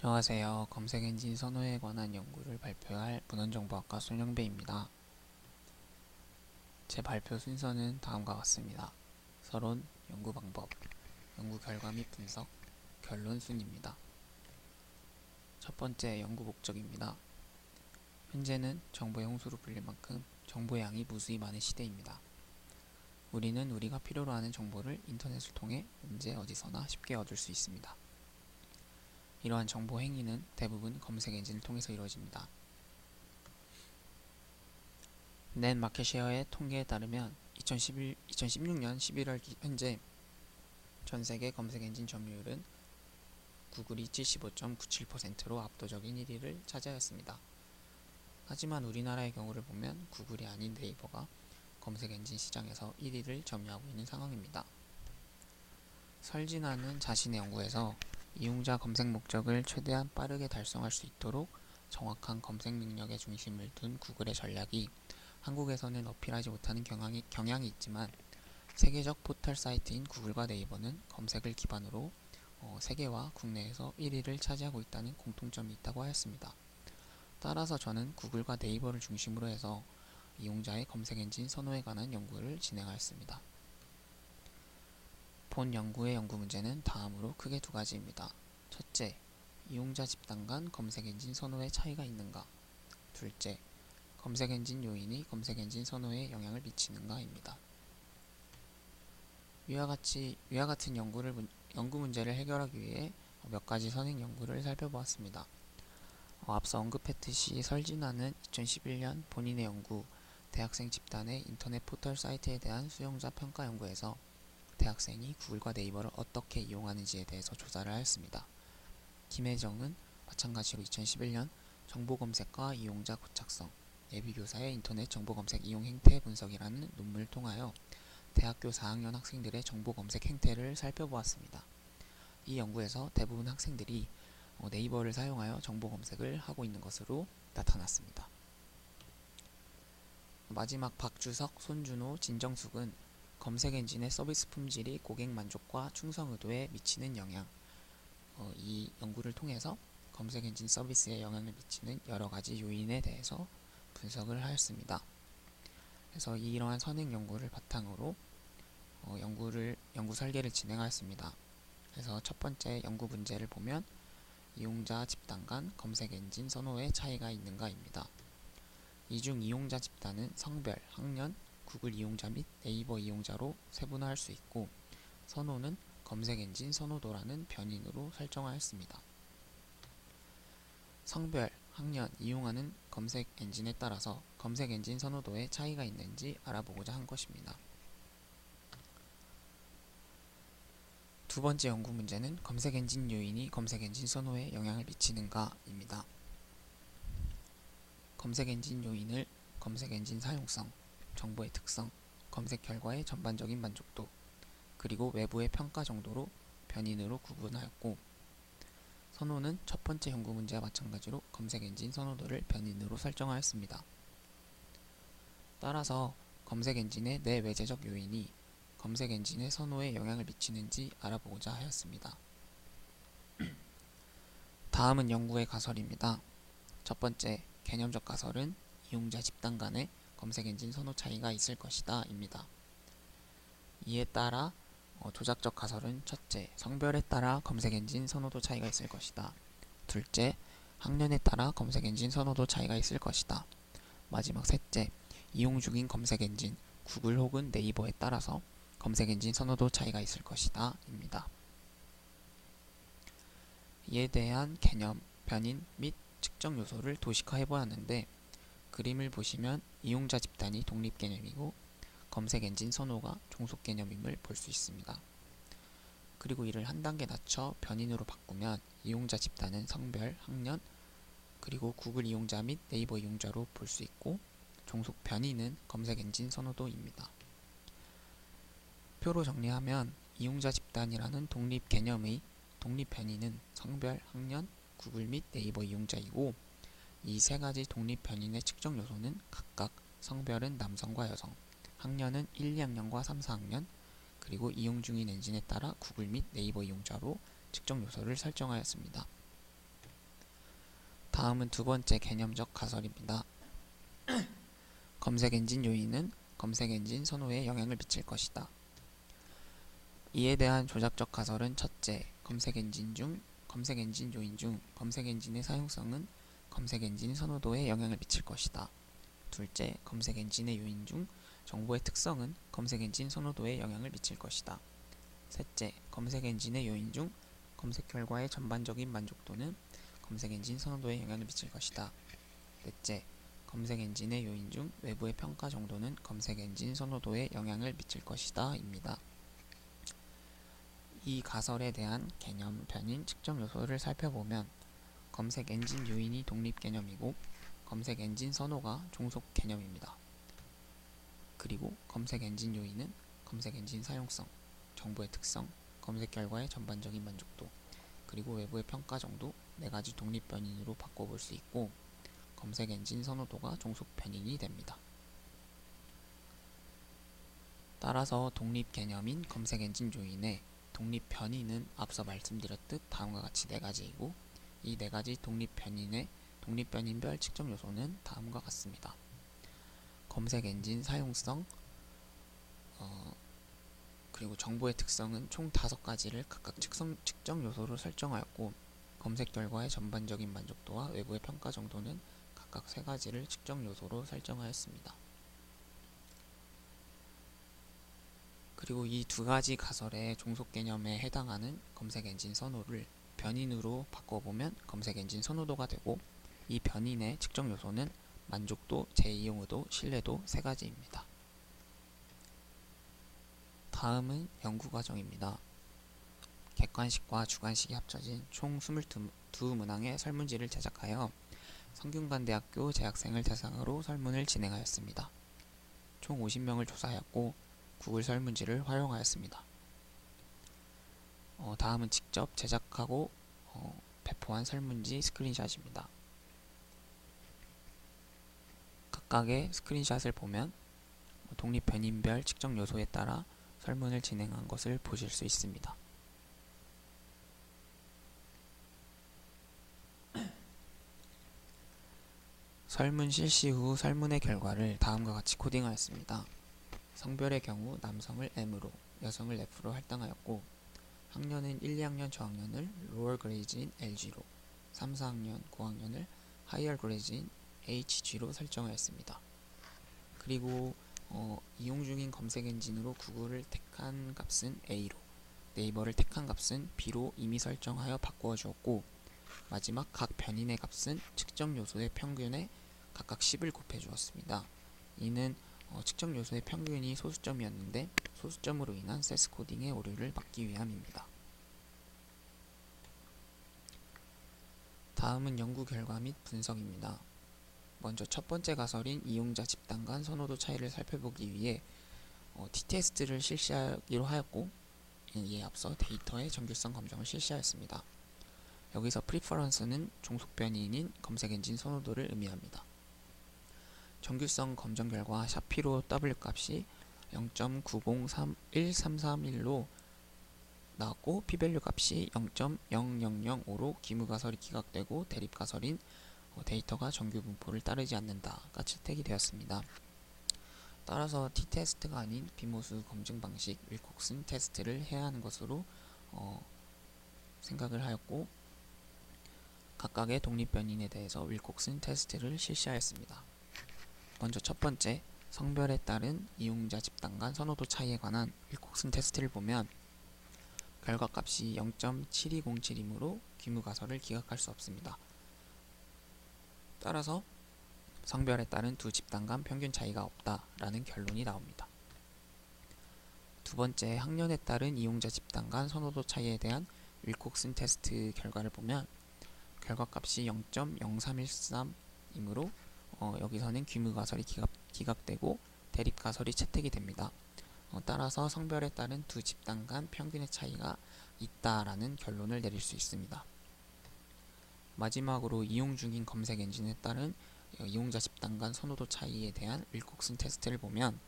안녕하세요. 검색엔진 선호에 관한 연구를 발표할 문헌정보학과 손영배입니다. 제 발표 순서는 다음과 같습니다. 서론, 연구 방법, 연구 결과 및 분석, 결론 순입니다. 첫 번째 연구 목적입니다. 현재는 정보의 홍수로 불릴 만큼 정보의 양이 무수히 많은 시대입니다. 우리는 우리가 필요로 하는 정보를 인터넷을 통해 언제 어디서나 쉽게 얻을 수 있습니다. 이러한 정보 행위는 대부분 검색 엔진을 통해서 이루어집니다. 넷마켓쉐어의 통계에 따르면 2016년 11월 현재 전세계 검색엔진 점유율은 구글이 75.97%로 압도적인 1위를 차지하였습니다. 하지만 우리나라의 경우를 보면 구글이 아닌 네이버가 검색엔진 시장에서 1위를 점유하고 있는 상황입니다. 설진아는 자신의 연구에서 이용자 검색 목적을 최대한 빠르게 달성할 수 있도록 정확한 검색 능력에 중심을 둔 구글의 전략이 한국에서는 어필하지 못하는 경향이 있지만 세계적 포털 사이트인 구글과 네이버는 검색을 기반으로 세계와 국내에서 1위를 차지하고 있다는 공통점이 있다고 하였습니다. 따라서 저는 구글과 네이버를 중심으로 해서 이용자의 검색 엔진 선호에 관한 연구를 진행하였습니다. 본 연구의 연구 문제는 다음으로 크게 두 가지입니다. 첫째, 이용자 집단 간 검색 엔진 선호의 차이가 있는가? 둘째, 검색 엔진 요인이 검색 엔진 선호에 영향을 미치는가입니다. 위와 같은 연구 문제를 해결하기 위해 몇 가지 선행 연구를 살펴보았습니다. 앞서 언급했듯이 설진아는 2011년 본인의 연구 대학생 집단의 인터넷 포털 사이트에 대한 수용자 평가 연구에서 대학생이 구글과 네이버를 어떻게 이용하는지에 대해서 조사를 하였습니다. 김혜정은 마찬가지로 2011년 정보검색과 이용자 고착성, 예비교사의 인터넷 정보검색 이용 행태 분석이라는 논문을 통하여 대학교 4학년 학생들의 정보검색 행태를 살펴보았습니다. 이 연구에서 대부분 학생들이 네이버를 사용하여 정보검색을 하고 있는 것으로 나타났습니다. 마지막 박주석, 손준호, 진정숙은 검색 엔진의 서비스 품질이 고객 만족과 충성 의도에 미치는 영향, 이 연구를 통해서 검색 엔진 서비스에 영향을 미치는 여러 가지 요인에 대해서 분석을 하였습니다. 그래서 이러한 선행 연구를 바탕으로 연구 설계를 진행하였습니다. 그래서 첫 번째 연구 문제를 보면 이용자 집단 간 검색 엔진 선호의 차이가 있는가입니다. 이중 이용자 집단은 성별, 학년, 구글 이용자 및 네이버 이용자로 세분화할 수 있고 선호는 검색 엔진 선호도라는 변인으로 설정하였습니다. 성별, 학년, 이용하는 검색 엔진에 따라서 검색 엔진 선호도에 차이가 있는지 알아보고자 한 것입니다. 두 번째 연구 문제는 검색 엔진 요인이 검색 엔진 선호에 영향을 미치는가입니다. 검색 엔진 요인을 검색 엔진 사용성, 정보의 특성, 검색 결과의 전반적인 만족도, 그리고 외부의 평가 정도로 변인으로 구분하였고 선호는 첫 번째 연구 문제와 마찬가지로 검색 엔진 선호도를 변인으로 설정하였습니다. 따라서 검색 엔진의 내외재적 요인이 검색 엔진의 선호에 영향을 미치는지 알아보고자 하였습니다. 다음은 연구의 가설입니다. 첫 번째, 개념적 가설은 이용자 집단 간의 검색 엔진 선호 차이가 있을 것이다 입니다. 이에 따라 조작적 가설은 첫째, 성별에 따라 검색 엔진 선호도 차이가 있을 것이다. 둘째, 학년에 따라 검색 엔진 선호도 차이가 있을 것이다. 마지막 셋째, 이용 중인 검색 엔진, 구글 혹은 네이버에 따라서 검색 엔진 선호도 차이가 있을 것이다 입니다. 이에 대한 개념, 변인 및 측정 요소를 도식화해 보았는데 그림을 보시면 이용자 집단이 독립 개념이고 검색 엔진 선호가 종속 개념임을 볼 수 있습니다. 그리고 이를 한 단계 낮춰 변인으로 바꾸면 이용자 집단은 성별, 학년, 그리고 구글 이용자 및 네이버 이용자로 볼 수 있고 종속 변인은 검색 엔진 선호도입니다. 표로 정리하면 이용자 집단이라는 독립 개념의 독립 변인은 성별, 학년, 구글 및 네이버 이용자이고 이 세 가지 독립 변인의 측정 요소는 각각 성별은 남성과 여성, 학년은 1, 2학년과 3, 4학년, 그리고 이용 중인 엔진에 따라 구글 및 네이버 이용자로 측정 요소를 설정하였습니다. 다음은 두 번째 개념적 가설입니다. 검색 엔진 요인은 검색 엔진 선호에 영향을 미칠 것이다. 이에 대한 조작적 가설은 첫째, 검색 엔진 요인 중 검색 엔진의 사용성은 검색 엔진 선호도에 영향을 미칠 것이다. 둘째, 검색 엔진의 요인 중 정보의 특성은 검색 엔진 선호도에 영향을 미칠 것이다. 셋째, 검색 엔진의 요인 중 검색 결과의 전반적인 만족도는 검색 엔진 선호도에 영향을 미칠 것이다. 넷째, 검색 엔진의 요인 중 외부의 평가 정도는 검색 엔진 선호도에 영향을 미칠 것이다 입니다. 이 가설에 대한 개념, 변인, 측정 요소를 살펴보면 검색 엔진 요인이 독립 개념이고 검색 엔진 선호가 종속 개념입니다. 그리고 검색 엔진 요인은 검색 엔진 사용성, 정보의 특성, 검색 결과의 전반적인 만족도, 그리고 외부의 평가 정도 네 가지 독립 변인으로 바꿔볼 수 있고 검색 엔진 선호도가 종속 변인이 됩니다. 따라서 독립 개념인 검색 엔진 요인의 독립 변인은 앞서 말씀드렸듯 다음과 같이 네 가지이고 이 네 가지 독립 변인의 독립 변인별 측정 요소는 다음과 같습니다. 검색 엔진 사용성, 그리고 정보의 특성은 총 5가지를 각각 측정 요소로 설정하였고 검색 결과의 전반적인 만족도와 외부의 평가 정도는 각각 3가지를 측정 요소로 설정하였습니다. 그리고 이 두 가지 가설의 종속 개념에 해당하는 검색 엔진 선호를 변인으로 바꿔보면 검색 엔진 선호도가 되고 이 변인의 측정 요소는 만족도, 재이용 의도, 신뢰도 3가지입니다. 다음은 연구 과정입니다. 객관식과 주관식이 합쳐진 총 22문항의 설문지를 제작하여 성균관대학교 재학생을 대상으로 설문을 진행하였습니다. 총 50명을 조사하였고 구글 설문지를 활용하였습니다. 다음은 직접 제작하고 배포한 설문지 스크린샷입니다. 각각의 스크린샷을 보면 독립 변인별 측정 요소에 따라 설문을 진행한 것을 보실 수 있습니다. 설문 실시 후 설문의 결과를 다음과 같이 코딩하였습니다. 성별의 경우 남성을 M으로, 여성을 F로 할당하였고 학년은 1, 2학년 저학년을 로얼 그레이즈인 LG로, 3, 4학년, 9학년을 하이얼 그레이즈인 HG로 설정하였습니다. 그리고 이용 중인 검색 엔진으로 구글을 택한 값은 A로, 네이버를 택한 값은 B로 이미 설정하여 바꾸어 주었고 마지막 각 변인의 값은 측정 요소의 평균에 각각 10을 곱해 주었습니다. 이는 측정 요소의 평균이 소수점이었는데 소수점으로 인한 세스 코딩의 오류를 막기 위함입니다. 다음은 연구 결과 및 분석입니다. 먼저 첫 번째 가설인 이용자 집단 간 선호도 차이를 살펴보기 위해 t-테스트를 실시하기로 하였고 이에 앞서 데이터의 정규성 검정을 실시하였습니다. 여기서 preference는 종속 변이인 검색 엔진 선호도를 의미합니다. 정규성 검정 결과 샤피로 W 값이 0.901331로 나왔고 p-밸류 값이 0.0005로 기무가설이 기각되고 대립가설인 데이터가 정규 분포를 따르지 않는다가 채택이 되었습니다. 따라서 t-테스트가 아닌 비모수 검증 방식 윌콕슨 테스트를 해야 하는 것으로 생각을 하였고 각각의 독립 변인에 대해서 윌콕슨 테스트를 실시하였습니다. 먼저 첫 번째, 성별에 따른 이용자 집단 간 선호도 차이에 관한 윌콕슨 테스트를 보면 결과값이 0.7207이므로 귀무가설을 기각할 수 없습니다. 따라서 성별에 따른 두 집단 간 평균 차이가 없다라는 결론이 나옵니다. 두 번째, 학년에 따른 이용자 집단 간 선호도 차이에 대한 윌콕슨 테스트 결과를 보면 결과값이 0.0313이므로 여기서는 귀무가설이 기각되고 대립가설이 채택이 됩니다. 따라서 성별에 따른 두 집단 간 평균의 차이가 있다라는 결론을 내릴 수 있습니다. 마지막으로 이용 중인 검색 엔진에 따른 이용자 집단 간 선호도 차이에 대한 윌콕슨 테스트를 보면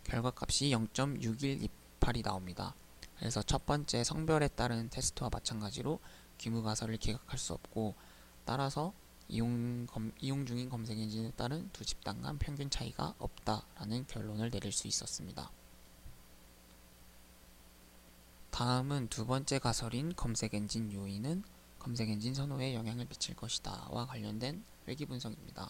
결과값이 0.6128이 나옵니다. 그래서 첫 번째 성별에 따른 테스트와 마찬가지로 귀무가설을 기각할 수 없고 따라서 이용 중인 검색 엔진에 따른 두 집단 간 평균 차이가 없다라는 결론을 내릴 수 있었습니다. 다음은 두 번째 가설인 검색 엔진 요인은 검색 엔진 선호에 영향을 미칠 것이다와 관련된 회귀 분석입니다.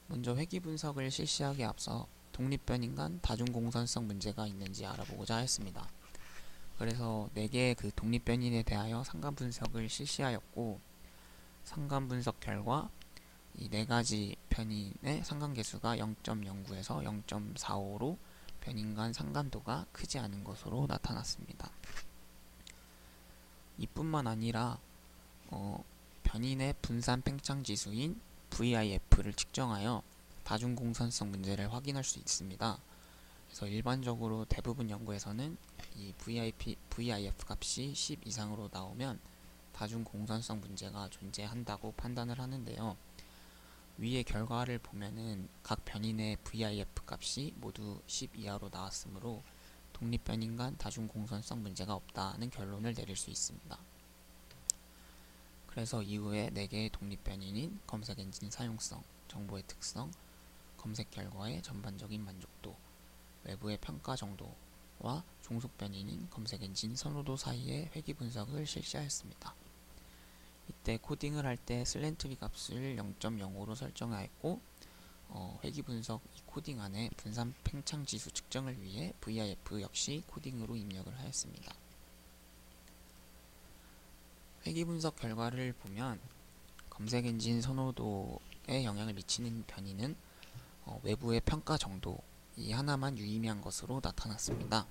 먼저 회귀 분석을 실시하기에 앞서 독립변인 간 다중공선성 문제가 있는지 알아보고자 했습니다. 그래서 4개의 그 독립변인에 대하여 상관 분석을 실시하였고, 상관 분석 결과 이 4가지 변인의 상관계수가 0.09에서 0.45로 변인 간 상관도가 크지 않은 것으로 나타났습니다. 이뿐만 아니라 변인의 분산 팽창 지수인 VIF를 측정하여 다중공선성 문제를 확인할 수 있습니다. 그래서 일반적으로 대부분 연구에서는 이 VIF 값이 10 이상으로 나오면 다중공선성 문제가 존재한다고 판단을 하는데요. 위의 결과를 보면은 각 변인의 VIF 값이 모두 10 이하로 나왔으므로 독립변인 간 다중공선성 문제가 없다는 결론을 내릴 수 있습니다. 그래서 이후에 4개의 독립변인인 검색엔진 사용성, 정보의 특성, 검색 결과의 전반적인 만족도, 외부의 평가 정도와 종속변인인 검색엔진 선호도 사이의 회귀 분석을 실시하였습니다. 이때 코딩을 할 때 슬랜트리 값을 0.05로 설정하였고, 회귀 분석 이 코딩 안에 분산 팽창 지수 측정을 위해 VIF 역시 코딩으로 입력을 하였습니다. 회귀 분석 결과를 보면 검색 엔진 선호도에 영향을 미치는 변이는 외부의 평가 정도 이 하나만 유의미한 것으로 나타났습니다.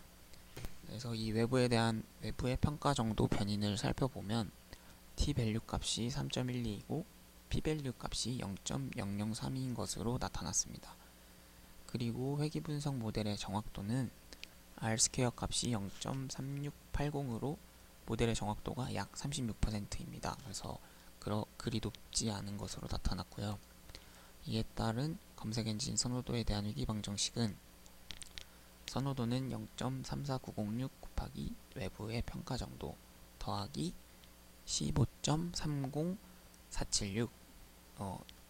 그래서 이 외부의 평가 정도 변인을 살펴보면 t-밸류 값이 3.12이고 p-밸류 값이 0.0032인 것으로 나타났습니다. 그리고 회귀 분석 모델의 정확도는 R-스퀘어 값이 0.3680으로 모델의 정확도가 약 36%입니다. 그래서 그리 높지 않은 것으로 나타났고요. 이에 따른 검색 엔진 선호도에 대한 회귀 방정식은 선호도는 0.34906 곱하기 외부의 평가 정도 더하기 15.30476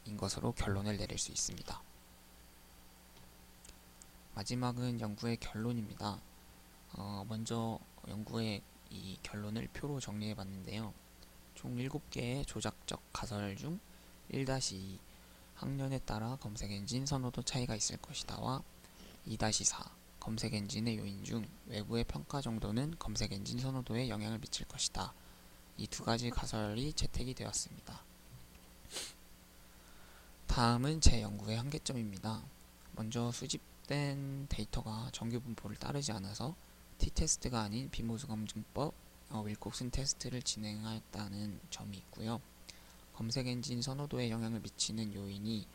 인 것으로 결론을 내릴 수 있습니다. 마지막은 연구의 결론입니다. 먼저 연구의 이 결론을 표로 정리해 봤는데요. 총 7개의 조작적 가설 중 1-2 학년에 따라 검색 엔진 선호도 차이가 있을 것이다와 2-4 검색 엔진의 요인 중 외부의 평가 정도는 검색 엔진 선호도에 영향을 미칠 것이다. 이 2가지 가설이 채택이 되었습니다. 다음은 제 연구의 한계점입니다. 먼저 수집된 데이터가 정규 분포를 따르지 않아서 t-테스트가 아닌 비모수 검증법 윌콕슨 테스트를 진행하였다는 점이 있고요. 검색 엔진 선호도에 영향을 미치는 요인이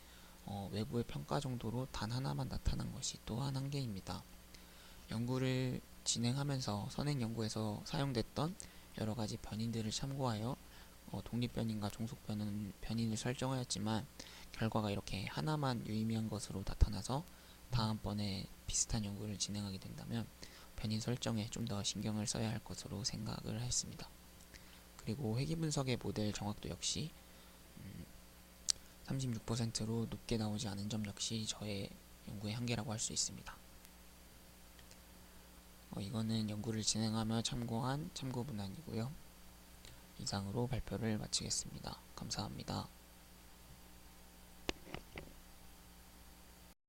외부의 평가 정도로 단 하나만 나타난 것이 또한 한계입니다. 연구를 진행하면서 선행 연구에서 사용됐던 여러가지 변인들을 참고하여 독립변인과 종속변인을 설정하였지만 결과가 이렇게 하나만 유의미한 것으로 나타나서 다음번에 비슷한 연구를 진행하게 된다면 변인 설정에 좀 더 신경을 써야 할 것으로 생각을 했습니다. 그리고 회귀 분석의 모델 정확도 역시 36%로 높게 나오지 않은 점 역시 저의 연구의 한계라고 할 수 있습니다. 이거는 연구를 진행하며 참고한 참고 문항이고요. 이상으로 발표를 마치겠습니다. 감사합니다.